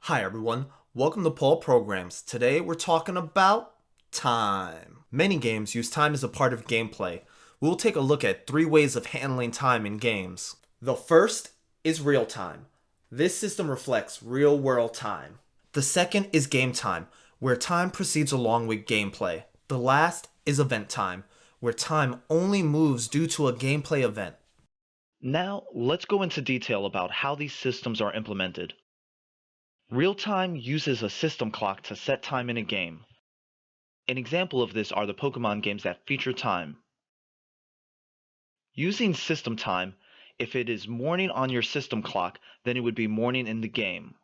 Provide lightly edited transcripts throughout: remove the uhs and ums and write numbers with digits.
Hi everyone, welcome to Paul Programs. Today we're talking about time. Many games use time as a part of gameplay. We'll take a look at 3 ways of handling time in games. The first is real time. This system reflects real world time. The second is game time, where time proceeds along with gameplay. The last is event time, where time only moves due to a gameplay event. Now, let's go into detail about how these systems are implemented. Real-time uses a system clock to set time in a game. An example of this are the Pokemon games that feature time. Using system time, if it is morning on your system clock, then it would be morning in the game.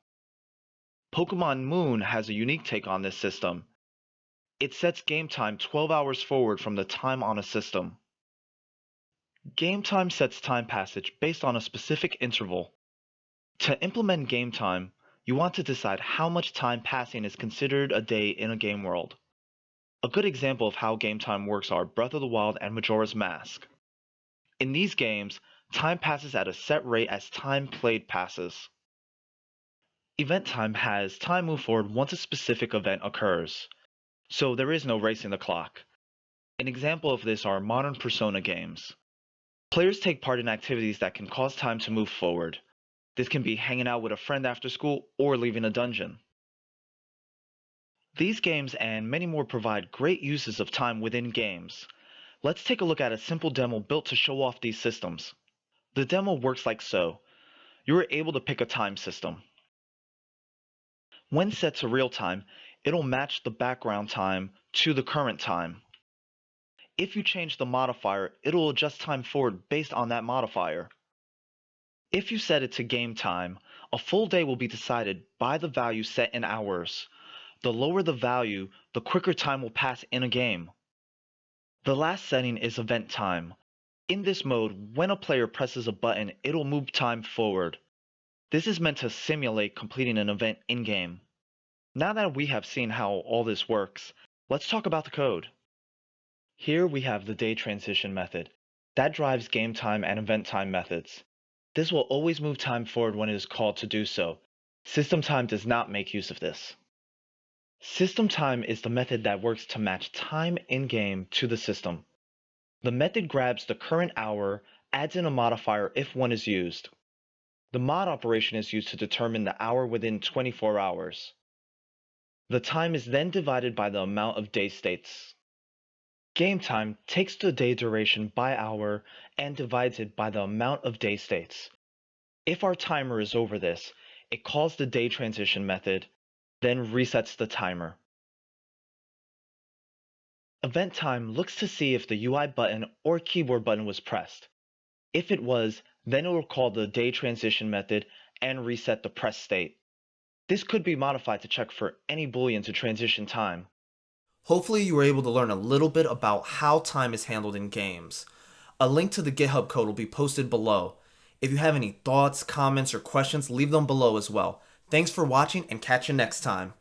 Pokemon Moon has a unique take on this system. It sets game time 12 hours forward from the time on a system. Game time sets time passage based on a specific interval. To implement game time, you want to decide how much time passing is considered a day in a game world. A good example of how game time works are Breath of the Wild and Majora's Mask. In these games, time passes at a set rate as time played passes. Event time has time move forward once a specific event occurs, so there is no racing the clock. An example of this are modern Persona games. Players take part in activities that can cause time to move forward. This can be hanging out with a friend after school or leaving a dungeon. These games and many more provide great uses of time within games. Let's take a look at a simple demo built to show off these systems. The demo works like so. You are able to pick a time system. When set to real time, it'll match the background time to the current time. If you change the modifier, it'll adjust time forward based on that modifier. If you set it to game time, a full day will be decided by the value set in hours. The lower the value, the quicker time will pass in a game. The last setting is event time. In this mode, when a player presses a button, it'll move time forward. This is meant to simulate completing an event in-game. Now that we have seen how all this works, let's talk about the code. Here we have the day transition method. That drives game time and event time methods. This will always move time forward when it is called to do so. System time does not make use of this. System time is the method that works to match time in-game to the system. The method grabs the current hour, adds in a modifier if one is used. The mod operation is used to determine the hour within 24 hours. The time is then divided by the amount of day states. Game time takes the day duration by hour and divides it by the amount of day states. If our timer is over this, it calls the day transition method, then resets the timer. Event time looks to see if the UI button or keyboard button was pressed. If it was, then it will call the day transition method and reset the press state. This could be modified to check for any boolean to transition time. Hopefully you were able to learn a little bit about how time is handled in games. A link to the GitHub code will be posted below. If you have any thoughts, comments, or questions, leave them below as well. Thanks for watching and catch you next time.